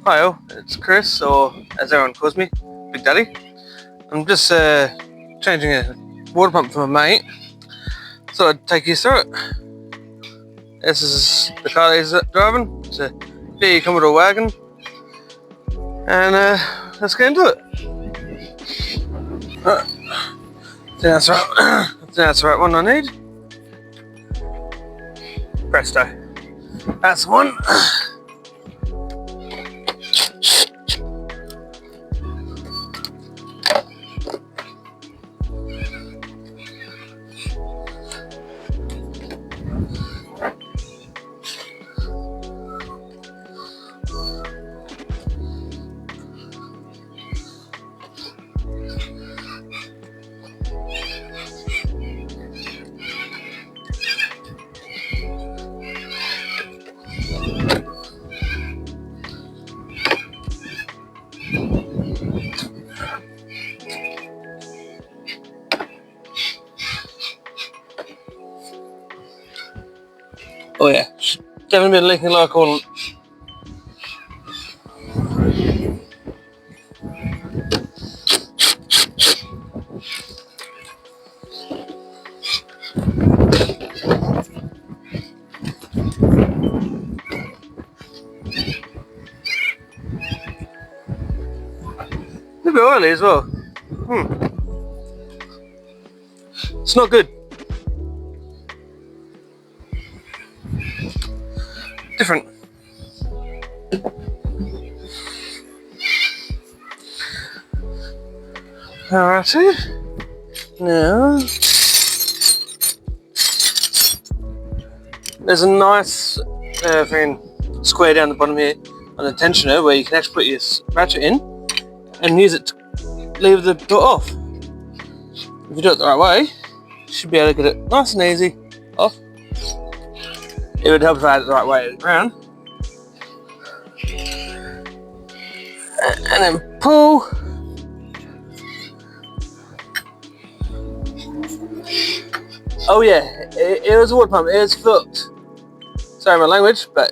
Hi all, it's Chris, or as everyone calls me, Big Daddy. I'm just changing a water pump for my mate, so I'd take you through it. This is the car that he's driving. It's a big Commodore wagon, and let's get into it. I think that's right. I think that's the right one I need. Presto. That's the one. Oh yeah, definitely been leaking like all. A bit oily as well. It's not good. Different. Alrighty. Now, there's a nice square down the bottom here on the tensioner where you can actually put your ratchet in and use it to leave the door off. If you do it the right way, you should be able to get it nice and easy off. It would help if I had it the right way around. And then pull. Oh yeah, it was a water pump, it was fucked. Sorry my language, but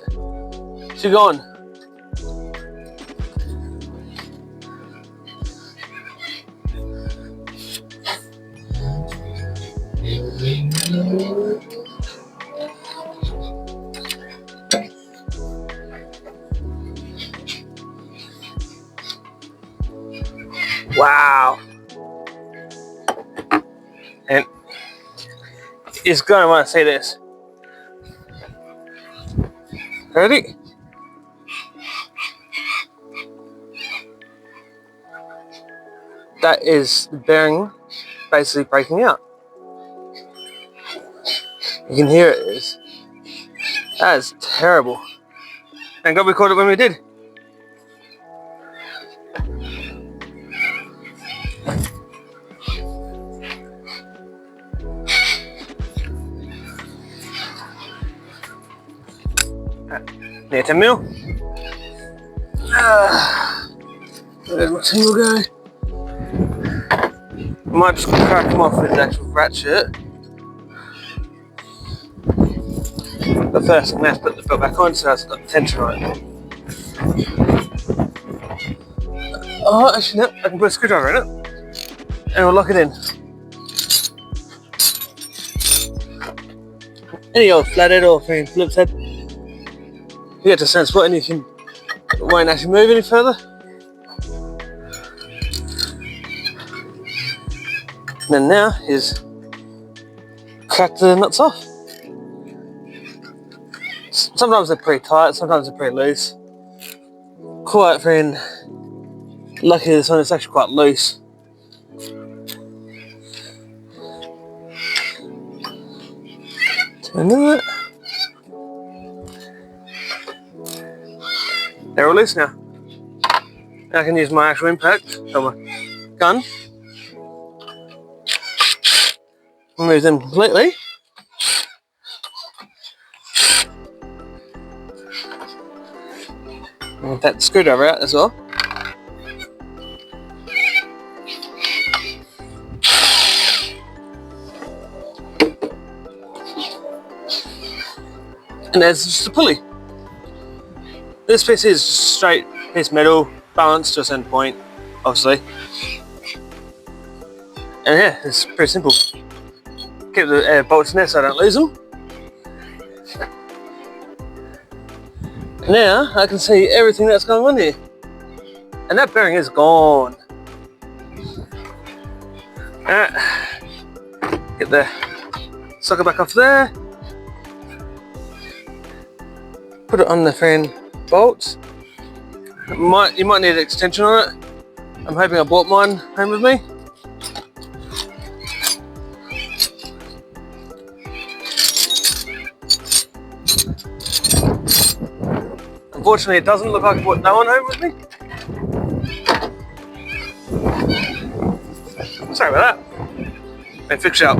she's gone. Wow. And it's gonna want to see this. Ready? That is the bearing basically breaking out. You can hear it. That is terrible. Thank God we caught it when we did. Near 10 mil. Where'd my 10 mil go? I might just crack them off with the actual ratchet. But first I'm going to have to put the belt back on so it's got the tension on it. Oh, actually no, I can put a screwdriver in it and we'll lock it in. Any old flathead or Phillips head, you get to a certain spot and it won't actually move any further. And then now is crack the nuts off. Sometimes they're pretty tight, sometimes they're pretty loose. Quite lucky this one is actually quite loose. Turn it. They're all loose now. Now I can use my actual impact, or my gun. Remove them completely. And that screwdriver out as well. And there's just a pulley. This piece is straight piece of metal, balanced to a certain point, obviously. And yeah, it's pretty simple. Keep the bolts in there so I don't lose them. Now I can see everything that's going on here. And that bearing is gone. Get the socket back off there. Put it on the fan bolts. You might need an extension on it. I'm hoping I brought mine home with me. Unfortunately, it doesn't look like I brought no one home with me. Sorry about that. Been fixed out.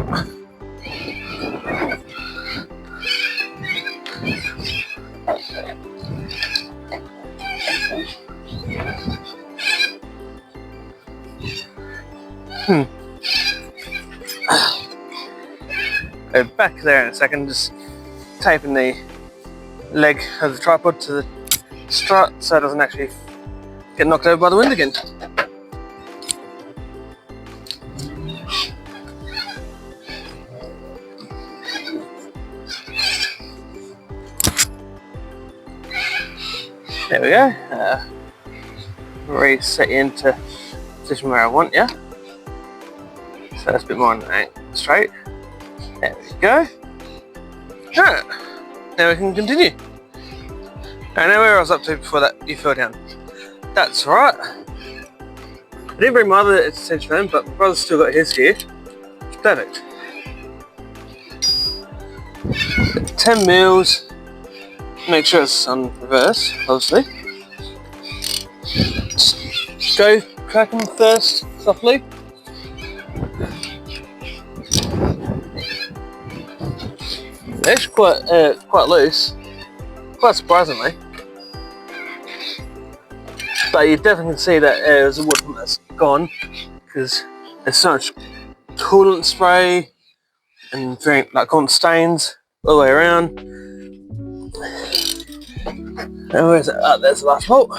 Back there in a second, just taping the leg of the tripod to the strut so it doesn't actually get knocked over by the wind again. There we go. Reset into position where I want, yeah. So that's a bit more straight. There we go. Alright, now we can continue. I know where I was up to before that you fell down. That's right. I didn't bring my other extension home, but my brother's still got his here. Perfect. 10 mils. Make sure it's on reverse, obviously. Just go crack them first, softly. They're actually quite loose, quite surprisingly. But you definitely can see that there's a wood pump that's gone because there's so much coolant spray and very coolant stains all the way around. And where's it? Oh, there's the last bolt.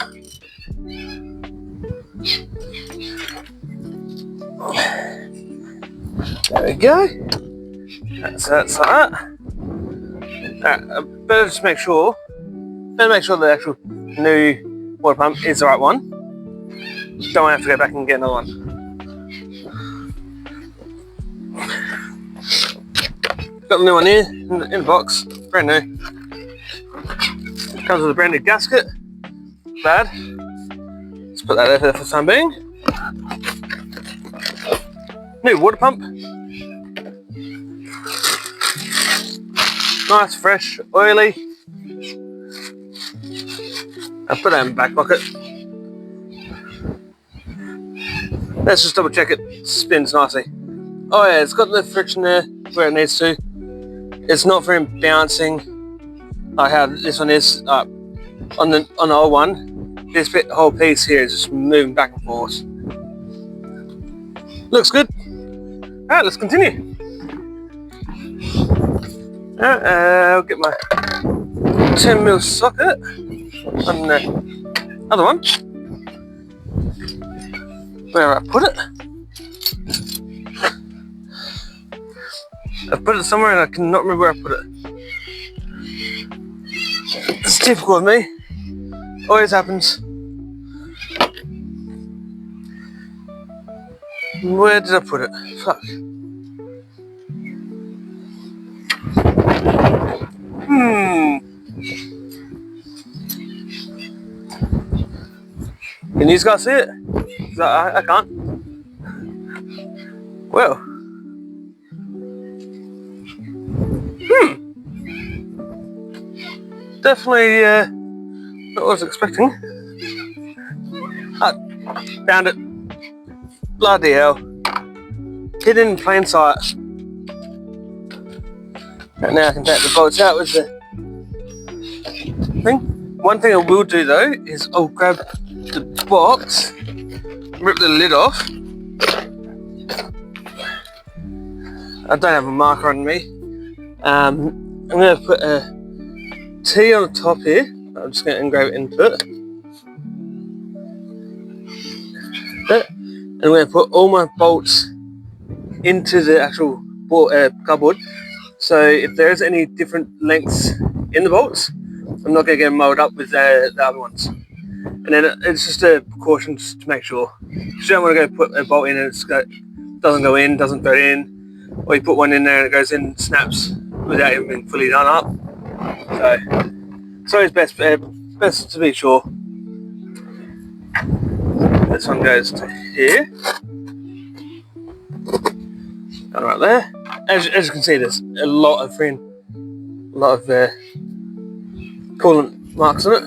There we go. That's that. Better just make sure the actual new water pump is the right one. Don't have to go back and get another one. Got the new one here in the box, brand new. Comes with a brand new gasket. Bad. Let's put that there for the time being. New water pump. Nice, fresh, oily. I'll put that in the back pocket. Let's just double check it spins nicely. Oh yeah, it's got the friction there where it needs to. It's not very bouncing like how this one is. On the old one, this whole piece here is just moving back and forth. Looks good. Alright, let's continue. I'll get my 10mm socket on the other one. Where I put it? I put it somewhere and I cannot remember where I put it. It's typical of me. Always happens. Where did I put it? Fuck. Can you guys see it? I can't. Well. Definitely not what I was expecting. Found it. Bloody hell. Hidden in plain sight. And now I can take the bolts out with the thing. One thing I will do though is I'll grab the box, rip the lid off. I don't have a marker on me. I'm going to put a T on the top here. I'm just going to engrave it into it. And I'm going to put all my bolts into the actual cardboard. So if there's any different lengths in the bolts, I'm not going to get them molded up with the other ones. And then it's just a precaution just to make sure. You don't want to go put a bolt in and it doesn't go in, doesn't fit in, or you put one in there and it goes in, snaps without even being fully done up. So it's best to be sure. This one goes to here, and right there. As you can see, there's a lot of coolant marks on it.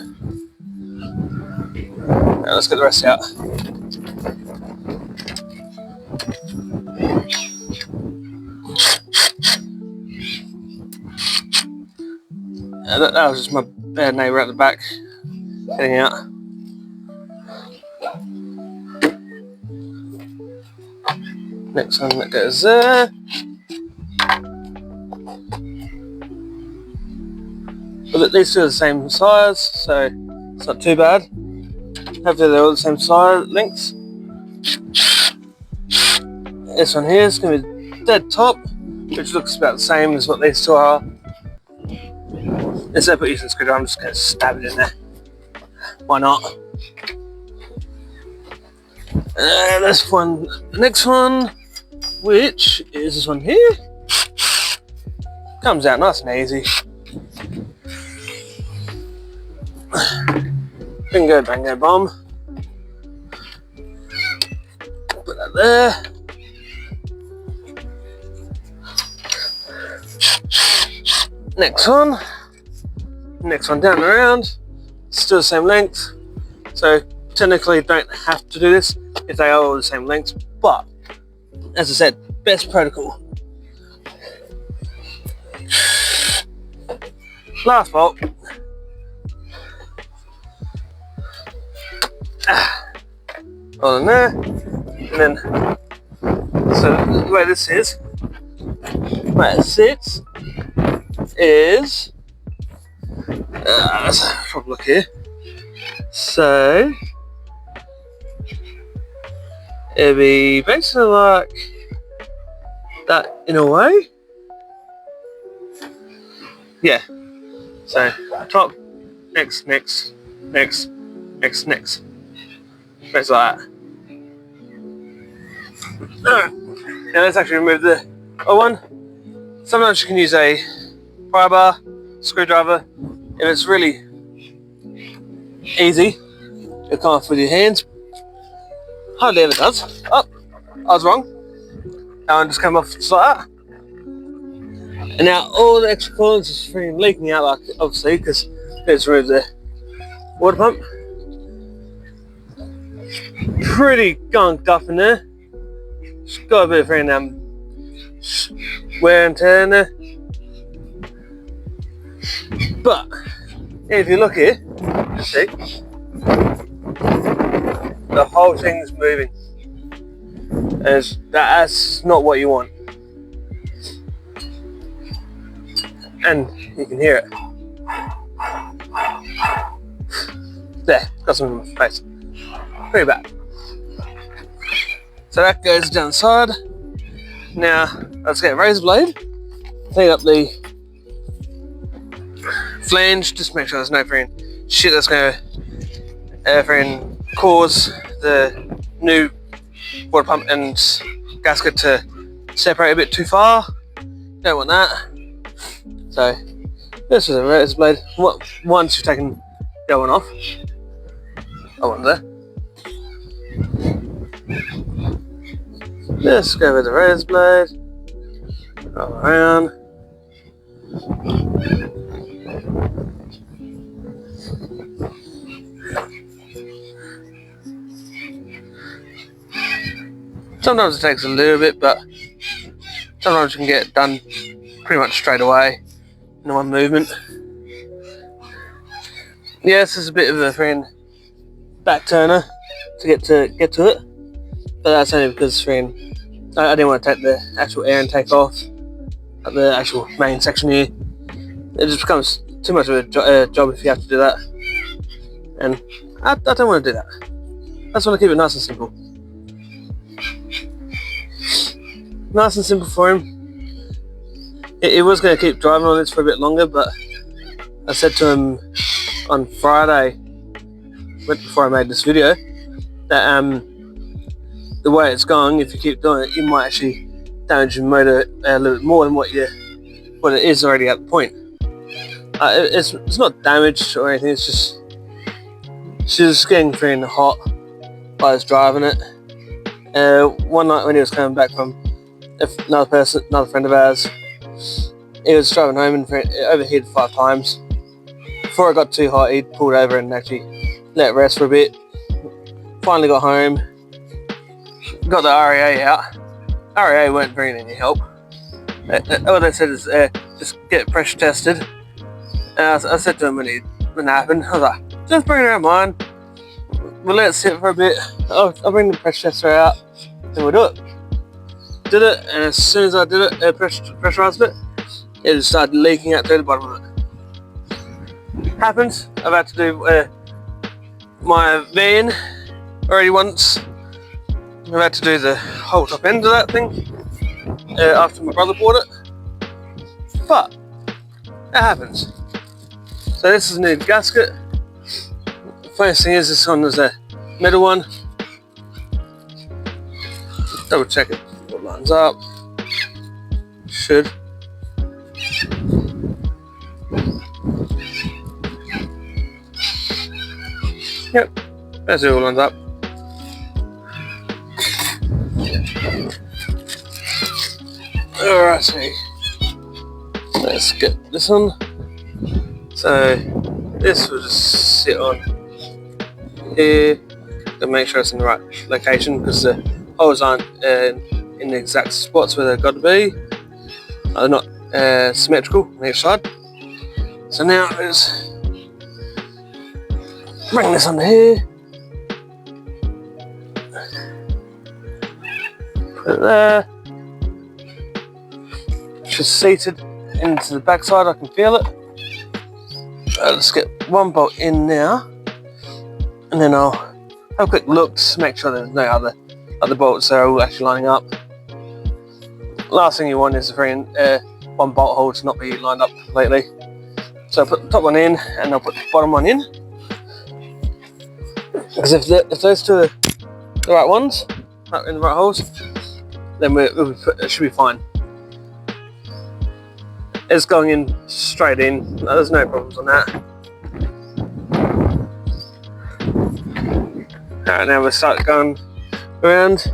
Now let's get the rest out. That was just my neighbour at the back getting out. Next one that goes there. But these two are the same size, so it's not too bad. Hopefully they're all the same size lengths. This one here is going to be dead top, which looks about the same as what these two are. Instead of using a screwdriver, I'm just going to stab it in there. Why not? This one, the next one, which is this one here, comes out nice and easy. Bingo, bango, bomb. Put that there. Next one down and around, still the same length. So technically you don't have to do this if they are all the same length, but as I said, best protocol. Last bolt. All in there, and then so the way this is, where it sits is, let's have a proper look here. So it'd be basically like that in a way. Yeah. So top, next. Basically like that. Alright. Now let's actually remove the other one. Sometimes you can use a pry bar, screwdriver. If it's really easy, it'll come off with your hands. Hardly ever does. Oh, I was wrong. That one just came off just like that. And now all the extra coolants is freaking leaking out, like obviously, because let's remove the water pump. Pretty gunked up in there. It's got a bit of freaking wear and tear in there. But if you look here, you see the whole thing's moving. That's not what you want. And you can hear it. There, got some in my face. Pretty bad. So that goes down the side. Now let's get a razor blade, clean up the flange, just make sure there's no freaking shit that's going to cause the new water pump and gasket to separate a bit too far. Don't want that. So this is a razor blade. Once you've taken the other one off, that one there. Let's go with the razor blade. Go around. Sometimes it takes a little bit, but sometimes you can get it done pretty much straight away in one movement. Yes, there's a bit of a friend back turner to get to it, but that's only because I didn't want to take the actual air intake off at the actual main section here. It just becomes too much of a job if you have to do that, and I don't want to do that. I just want to keep it nice and simple. Nice and simple for him. He was going to keep driving on this for a bit longer, but I said to him on Friday, before I made this video, that the way it's going, if you keep doing it, you might actually damage your motor a little bit more than what it is already at the point. It's not damaged or anything. It's just she's getting very hot while I was driving it. One night when he was coming back from another friend of ours, he was driving home and it overheated 5 times. Before it got too hot, he pulled over and actually let it rest for a bit. Finally got home, got the REA out. REA weren't bringing any help. All they said is just get pressure tested. And I said to him when it happened, I was like, just bring it around mine. We'll let it sit for a bit. I'll bring the pressure tester out and we'll do it. Did it, and as soon as I did it, pressurized it, it just started leaking out through the bottom of it. Happens. I've had to do my van already once. I've had to do the whole top end of that thing after my brother bought it. But it happens. So this is a new gasket. The funniest thing is this one is a metal one. Double check it. It lines up. Should. Yep, that's it all lines up. Alrighty, let's get this on. So this will just sit on here to make sure it's in the right location, because the holes aren't in the exact spots where they've got to be. They're not symmetrical on each side. So now let's bring this under here. Put it there. Just seated into the backside, I can feel it. Let's get one bolt in now, and then I'll have a quick look to make sure there's no other bolts that are all actually lining up. Last thing you want is for one bolt hole to not be lined up completely. So I'll put the top one in, and I'll put the bottom one in. Because if those two are the right ones, in the right holes, then it should be fine. It's going in straight in. There's no problems on that. Alright, now we'll start going around.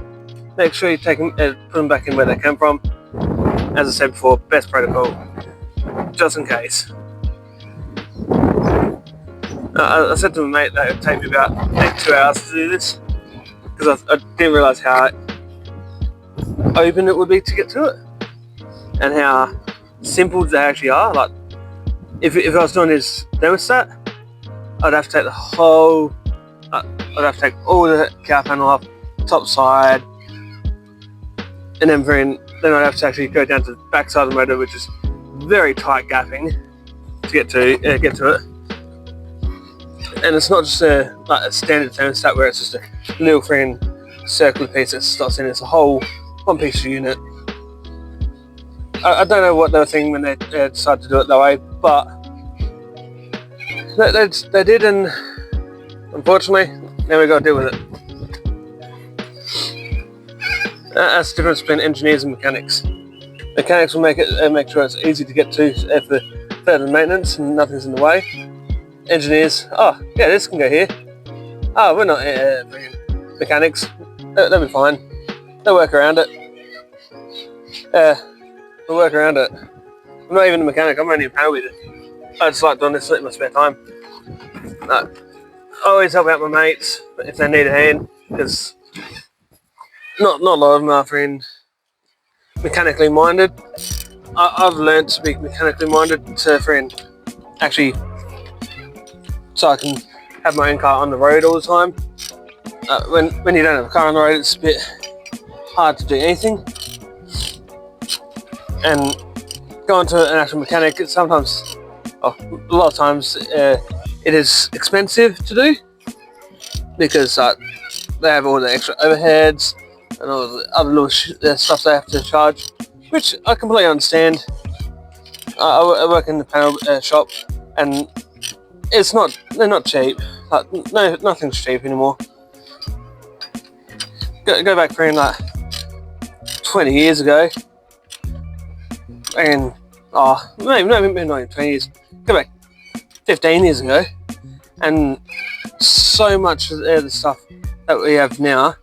Make sure you take them, put them back in where they came from. As I said before, best protocol, just in case. I said to my mate that it would take me about 2 hours to do this, because I didn't realise how open it would be to get to it, and how simple they actually are. Like, if I was doing this thermostat, I'd have to take the whole, I'd have to take all the cow panel off, top side, and then I'd have to actually go down to the back side of the motor, which is very tight gapping to get to it. And it's not just like a standard thermostat where it's just a little freaking circular piece that slots in. It's a whole one piece of unit. I don't know what they were thinking when they decided to do it that way, but they did, and unfortunately, now we've got to deal with it. That's the difference between engineers and mechanics. Mechanics will make sure it's easy to get to for further maintenance and nothing's in the way. Engineers, oh yeah, this can go here. Oh, we're not mechanics. They'll be fine. They'll work around it. We'll work around it. I'm not even a mechanic. I'm only a panel beater. I just like doing this in my spare time. I always help out my mates if they need a hand, because not a lot of them are mechanically minded. I've learned to be mechanically minded to actually, so I can have my own car on the road all the time. When you don't have a car on the road, it's a bit hard to do anything. And going to an actual mechanic, a lot of times, it is expensive to do, because they have all the extra overheads, and all the other little stuff they have to charge, which I completely understand. I work in the panel shop, and they're not cheap. Like, no, nothing's cheap anymore. Go back for like 20 years ago, and maybe not even 20 years. Go back 15 years ago, and so much of the stuff that we have now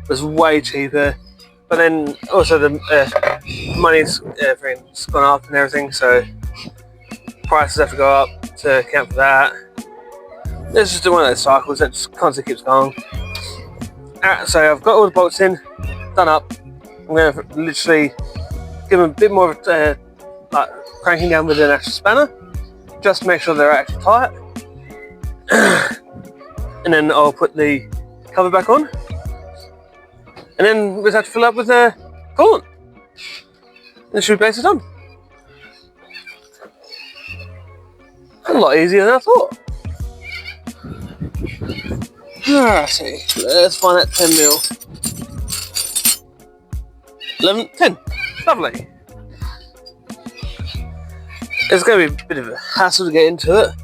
was way cheaper. But then also the money's gone up and everything, so prices have to go up to account for that. It's just one of those cycles that just constantly keeps going. Alright, so I've got all the bolts in, done up. I'm going to literally give them a bit more of like cranking down with an actual spanner, just to make sure they're actually tight. And then I'll put the cover back on. And then we just have to fill up with coolant. And it should be basically done. A lot easier than I thought. Let's see. Let's find that 10 mil. 11, 10. Lovely. It's going to be a bit of a hassle to get into it,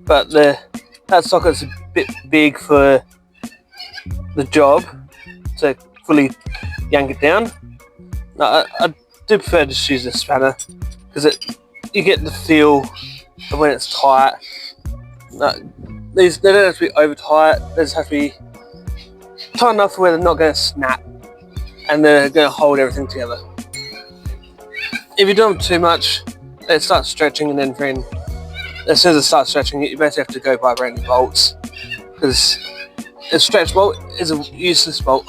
but that socket's a bit big for the job to fully yank it down. No, I do prefer to just use the spanner because you get the feel of when it's tight. They don't have to be over tight. They just have to be tight enough where they're not going to snap and they're going to hold everything together. If you do them too much, they start stretching, and then as soon as it starts stretching, you basically have to go buy brand new bolts, because a stretch bolt is a useless bolt.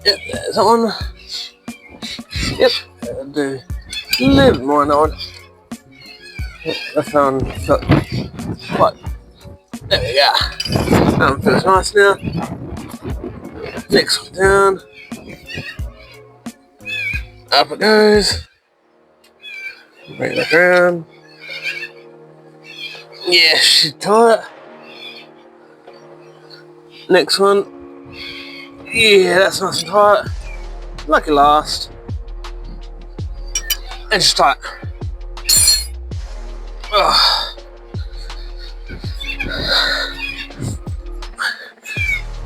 Yep, there's that one. Yep, I'll do a little bit more on that one. Yep, that's that one. What? There we go. That one feels nice now. Next one down. Up it goes. Bring it back around. Yeah, she's tight. Next one. Yeah, that's nice and tight. Lucky last. And she's tight. Ugh.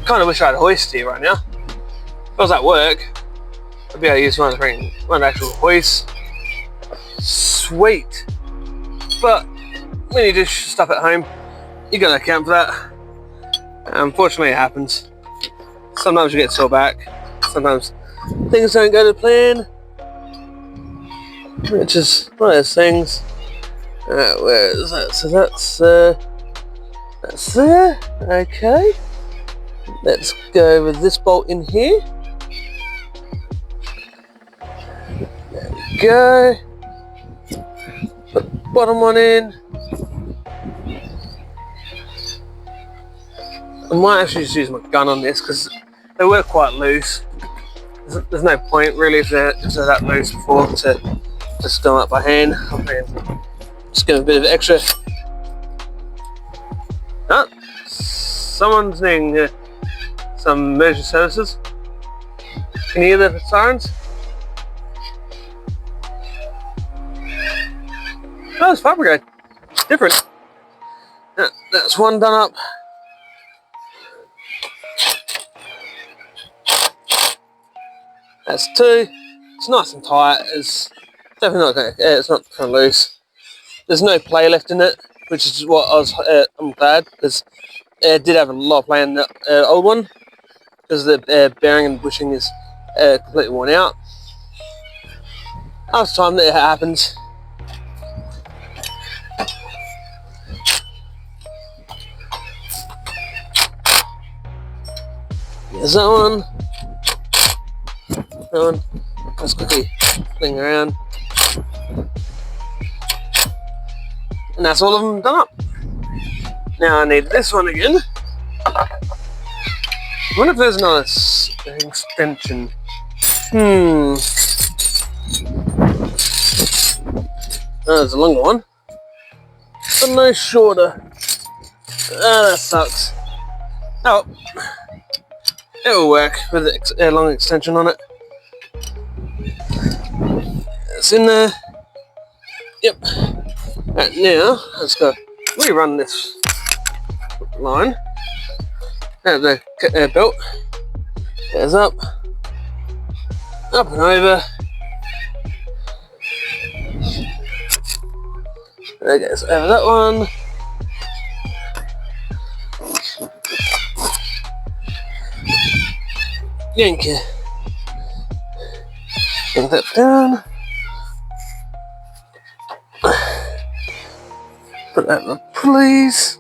Kind of wish I had a hoist here right now. If I was at work, I'd be able to use one of the actual hoists. Sweet. But when you do stuff at home, you gotta account for that. Unfortunately, it happens. Sometimes you get sore back. Sometimes things don't go to plan, which is one of those things. Where is that? So that's there. Okay. Let's go with this bolt in here. There we go. Put the bottom one in. I might actually just use my gun on this because they were quite loose. There's no point really if they're that loose before to just do them up by hand. I mean, just give them a bit of extra. Oh, someone's needing some emergency services. Can you hear the sirens? Oh, it's fire brigade. Different. That's one done up. That's two. It's nice and tight. It's definitely not going. It's not kind of loose. There's no play left in it, which is what I'm glad, because it did have a lot of play in the old one, because the bearing and bushing is completely worn out. Last time that it happens. There's that one. That one. Let's quickly fling around. And that's all of them done up. Now I need this one again. I wonder if there's another extension. Oh, there's a longer one, but no shorter. Oh, that sucks. Oh, it'll work with a long extension on it. It's in there. Yep. Right, now, let's go rerun this line. Now the belt. There's up and over. There goes over that one. Yank that down. Put that in the pulleys.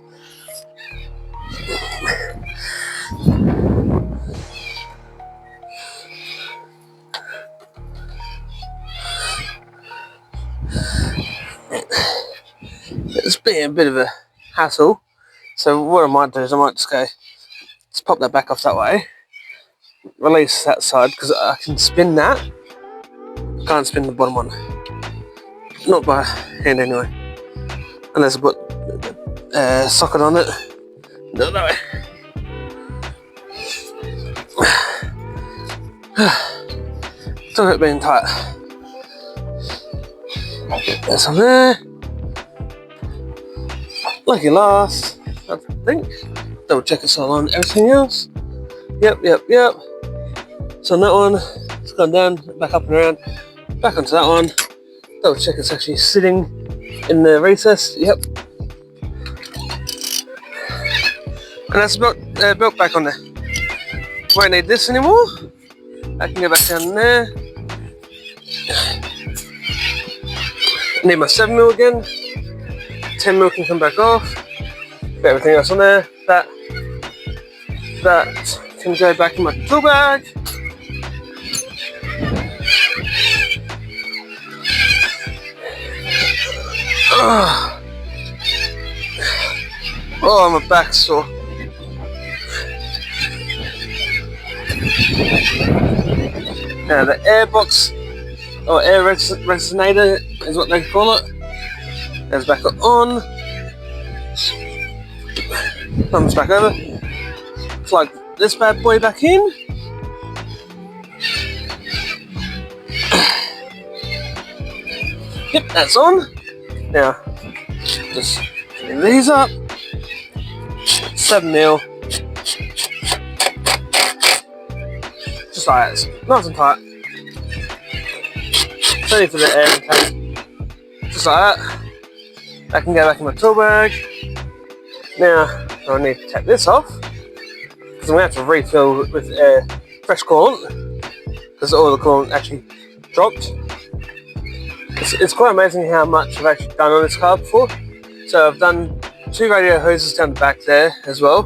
It's been a bit of a hassle. So what I might do is I might just pop that back off that way. Release that side because I can spin that. Can't spin the bottom one. Not by hand anyway. Unless I put a socket on it. No, that way. Still it being tight. That's on there. Lucky last, I think. Double check it's all on everything else. Yep. So on that one, it's gone down, back up and around, back onto that one. Double check it's actually sitting in the recess. Yep. And that's built back on there. Won't need this anymore. I can go back down there. Need my 7mm again. 10mm can come back off. Got everything else on there. That can go back in my tool bag. Oh, my back's sore. Now the air box, or air resonator is what they call it. Goes back on. Thumbs back over. Plug this bad boy back in. Yep, that's on. Now, just clean these up. 7mm. Just like that. Nice and tight. Ready for the air intake. Just like that. That can go back in my tool bag. Now, I need to take this off because I'm going to have to refill with fresh coolant because all the coolant actually dropped. It's quite amazing how much I've actually done on this car before. So I've done 2 radiator hoses down the back there as well.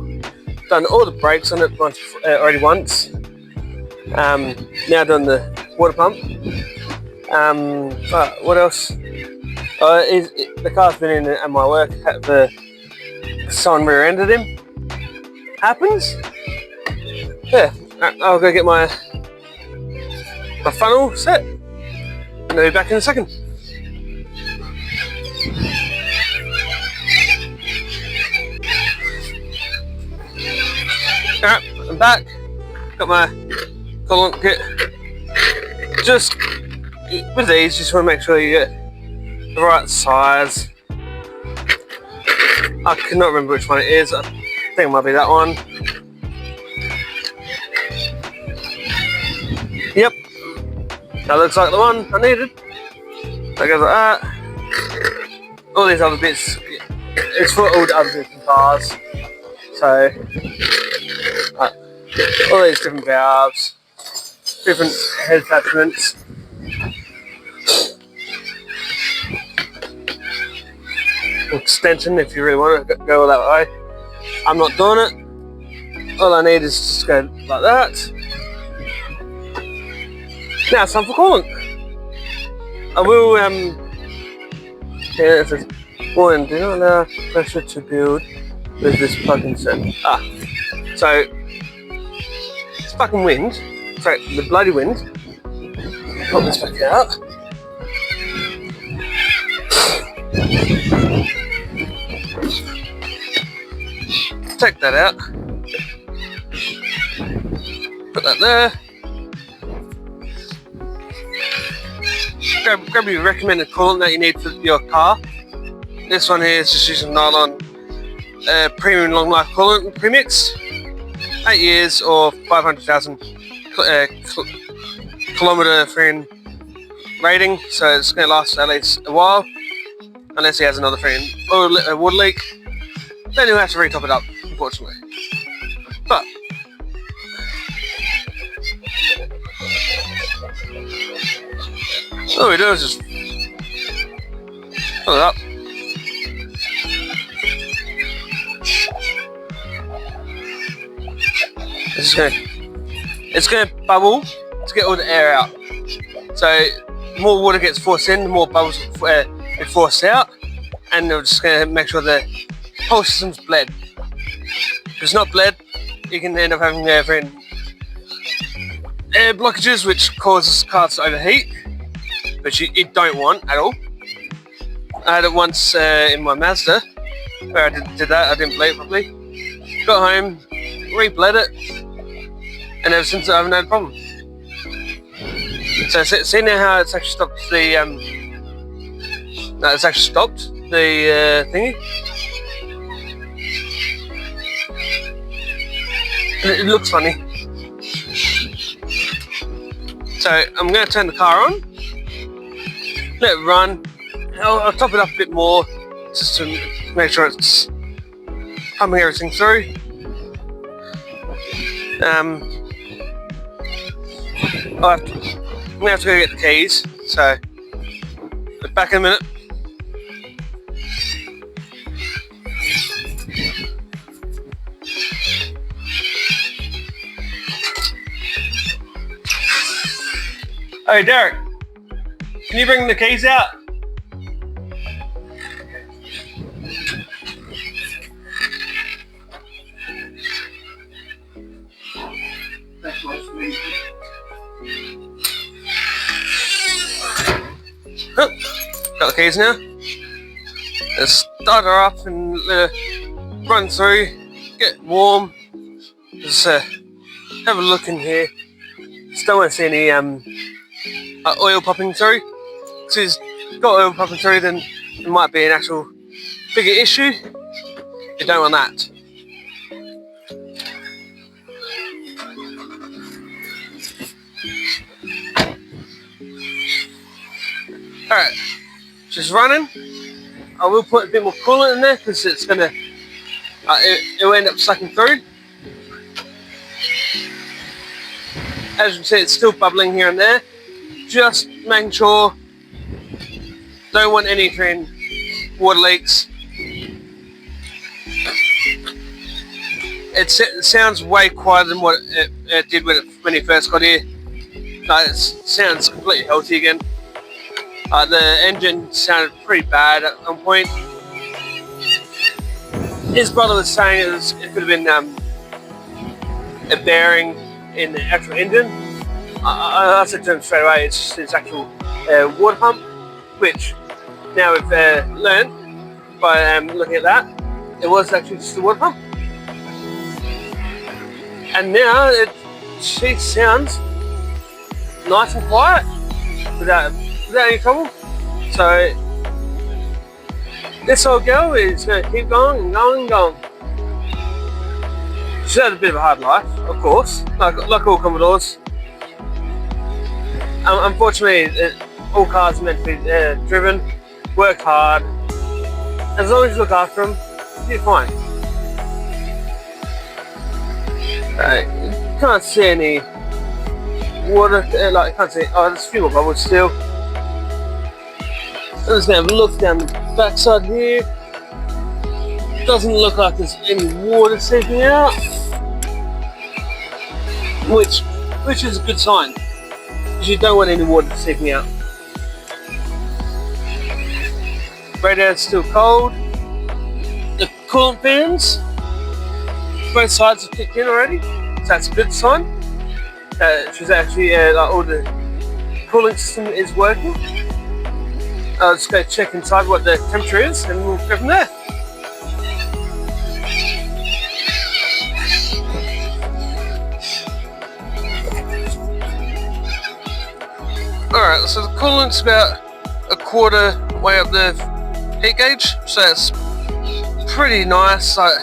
Done all the brakes on it already once. Now done the water pump. What else? The car's been in at my work. Someone rear-ended him. Happens. Yeah, I'll go get my funnel set and I'll be back in a second. Alright, I'm back. Got my coolant kit. Just with these, just want to make sure you get the right size. I cannot remember which one it is. I think it might be that one. Yep, that looks like the one I needed. That goes like that. All these other bits, it's for all the other bits and cars. So, all these different valves, different head attachments. Extension if you really want to go that way. I'm not doing it. All I need is just go like that. Now it's time for coolant. I will yeah, it says warning, do not allow pressure to build with this plug-in set. So it's fucking wind. Sorry, the bloody wind. Pop this back out. take that out. Put that there. Grab your recommended coolant that you need for your car. This one here is just using nylon premium long life coolant premix, 8 years or 500,000 kilometer free rating, so it's going to last at least a while, unless he has another free water leak. Then he'll have to retop it up, unfortunately. But all we do is just fill it up. It's going to bubble to get all the air out. So the more water gets forced in, the more bubbles get forced out, and we're just going to make sure the whole system's bled. If it's not bled, you can end up having air blockages, which causes cars to overheat, which you don't want at all. I had it once in my Mazda, where I did that. I didn't blade it properly. Got home, re-bled it, and ever since I haven't had a problem. So see now how it's actually stopped the thingy. It looks funny. So I'm going to turn the car on, let it run. I'll top it up a bit more just to make sure it's pumping everything through. I'm going to have to go get the keys, so I'll be back in a minute. Hey Derek, can you bring the keys out? Got the keys now. Let's start her up and let her run through, get warm. Just have a look in here. Just don't want to see any oil popping through. If it's got oil popping through, then it might be an actual bigger issue. You don't want that. Alright, just running. I will put a bit more coolant in there because it's gonna, it will end up sucking through. As you can see, it's still bubbling here and there. Just making sure, don't want any water leaks. It sounds way quieter than what it did when it first got here. It sounds completely healthy again. The engine sounded pretty bad at one point. His brother was saying it could have been a bearing in the actual engine. I said to him straight away, it's his actual water pump, which now we've learned by looking at that, it was actually just the water pump. And now she sounds nice and quiet without any trouble. So this old girl is going to keep going and going and going. She's had a bit of a hard life, of course, like all Commodores. Unfortunately, all cars are meant to be driven, work hard. As long as you look after them, you're fine. You can't see any water, you can't see, oh, there's a few more bubbles still. I'm just going to have a look down the backside here. Doesn't look like there's any water seeping out, which is a good sign, because you don't want any water seeping out. Radiator's still cold. The coolant fans, both sides have kicked in already, so that's a good sign. She's actually, all the cooling system is working. I'll just go check inside what the temperature is and we'll go from there. Alright, so the coolant's about a quarter way up the heat gauge, so it's pretty nice. Like,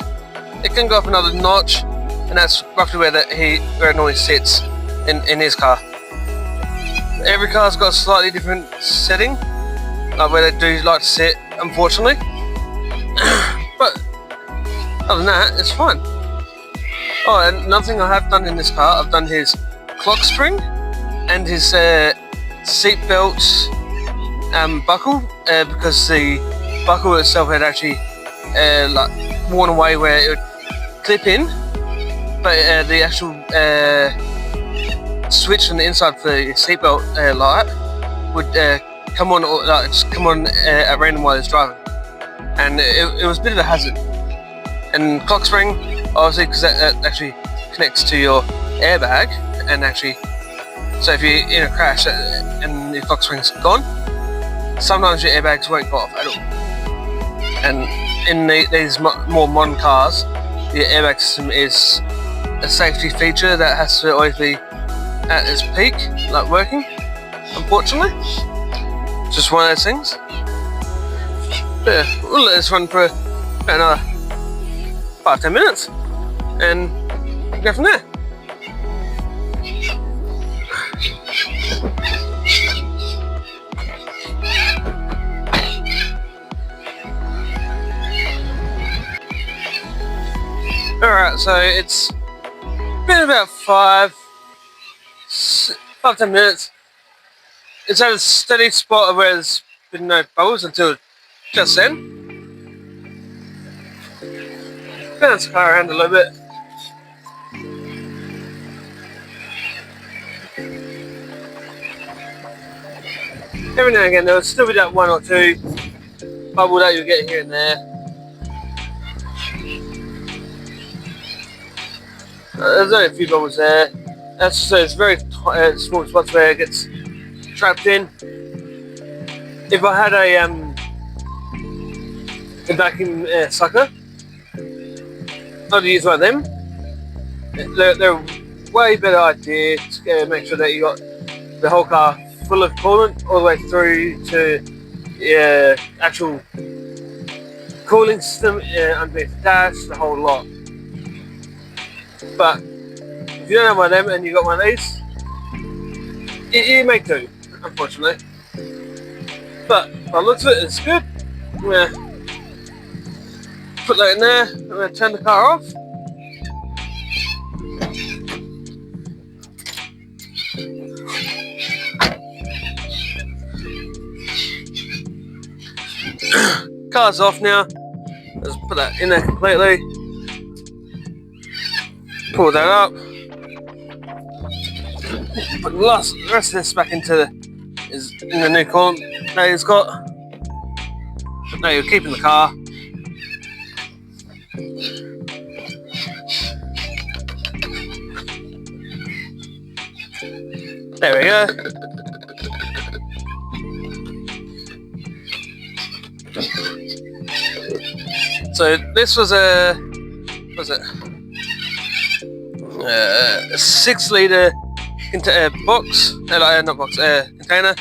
it can go up another notch, and that's roughly where it normally sits in his car. Every car's got a slightly different setting, like where they do like to sit, unfortunately. But other than that, it's fine. Oh, and another thing I have done in this car, I've done his clock spring and his seat belt buckle, because the buckle itself had actually like worn away where it would clip in, but the actual switch on the inside for the seatbelt light would come on, like just come on at random while it's driving, and it was a bit of a hazard. And clock spring, obviously, because that actually connects to your airbag, and actually, so if you're in a crash and your clock spring's gone, sometimes your airbags won't go off at all. And in these more modern cars, the airbag system is a safety feature that has to always be at its peak, like working, unfortunately. Just one of those things. But yeah, we'll let this run for about another 5-10 minutes and go from there. Alright, so it's been about 5-10 minutes. It's at a steady spot where there's been no bubbles until just then. Bounce the car around a little bit. Every now and again there will still be that one or two bubble that you'll get here and there. There's only a few bubbles there. That's so it's very small spots where it gets trapped in. If I had a vacuum sucker, I'd use one of them. They're a way better idea to make sure that you got the whole car full of coolant all the way through to the actual cooling system underneath the dash, the whole lot. But if you don't have one of them and you got one of these, you make do, unfortunately. But by the looks of it, it's good. I'm going to put that in there. I'm going to turn the car off. Car's off now. Let's put that in there completely. Pull that up. Put the rest of this back into the new coolant that he's got. But no, you're keeping the car. There we go. So this was a 6-litre box, not box, container.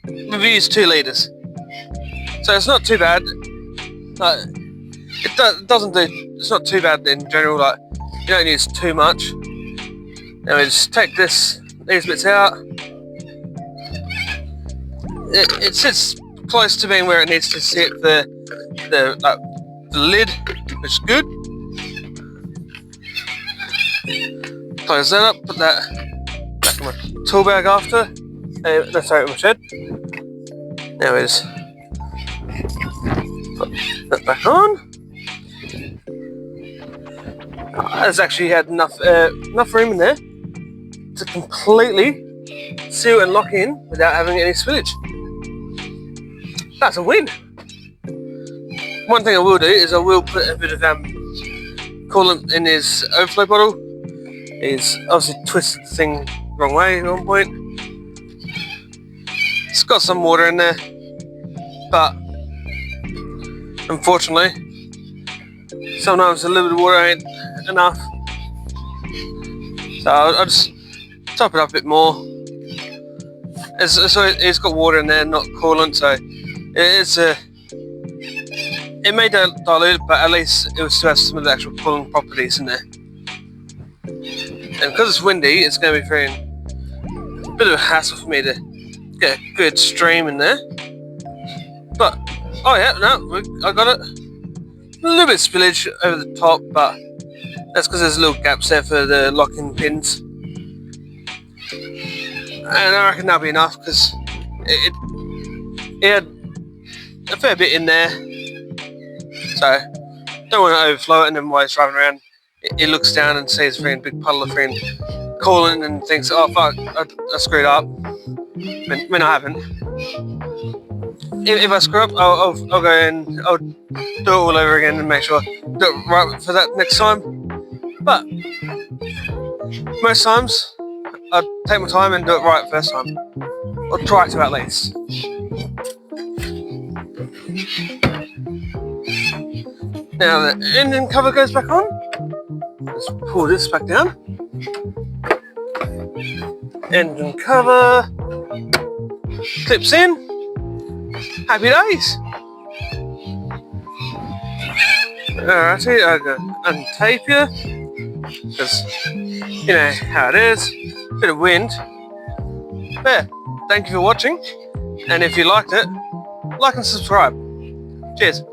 We've used 2 litres, so it's not too bad. Like, it's not too bad in general. Like, you don't use too much. Now we just take these bits out. It sits close to being where it needs to sit. The lid, which is good. Close that up, put that back in my tool bag after. No, sorry, in my shed. Now we just put that back on. It's actually had enough room in there to completely seal and lock in without having any spillage. That's a win. One thing I will do is I will put a bit of coolant in his overflow bottle. He's obviously twisted the thing the wrong way at one point. It's got some water in there, but unfortunately sometimes a little bit of water ain't enough. So I'll just top it up a bit more. It's got water in there, not coolant, so it may dilute, but at least it will still have some of the actual cooling properties in there. And because it's windy, it's going to be very a bit of a hassle for me to get a good stream in there. But oh yeah, no, I got it. A little bit of spillage over the top, but that's because there's little gaps there for the locking pins. And I reckon that'll be enough because it had a fair bit in there. So don't want to overflow it, and then while it's driving around, it looks down and sees a very big puddle of friend coolant and thinks, oh fuck, I screwed up. When I haven't. If I screw up, I'll go in, I'll do it all over again and make sure I do it right for that next time. But most times, I'll take my time and do it right first time. Or try to at least. Now the engine cover goes back on. Let's pull this back down. Engine cover clips in. Happy days. Alrighty, I go untape you because you know how it is. Bit of wind. There. Thank you for watching, and if you liked it, like and subscribe. Cheers.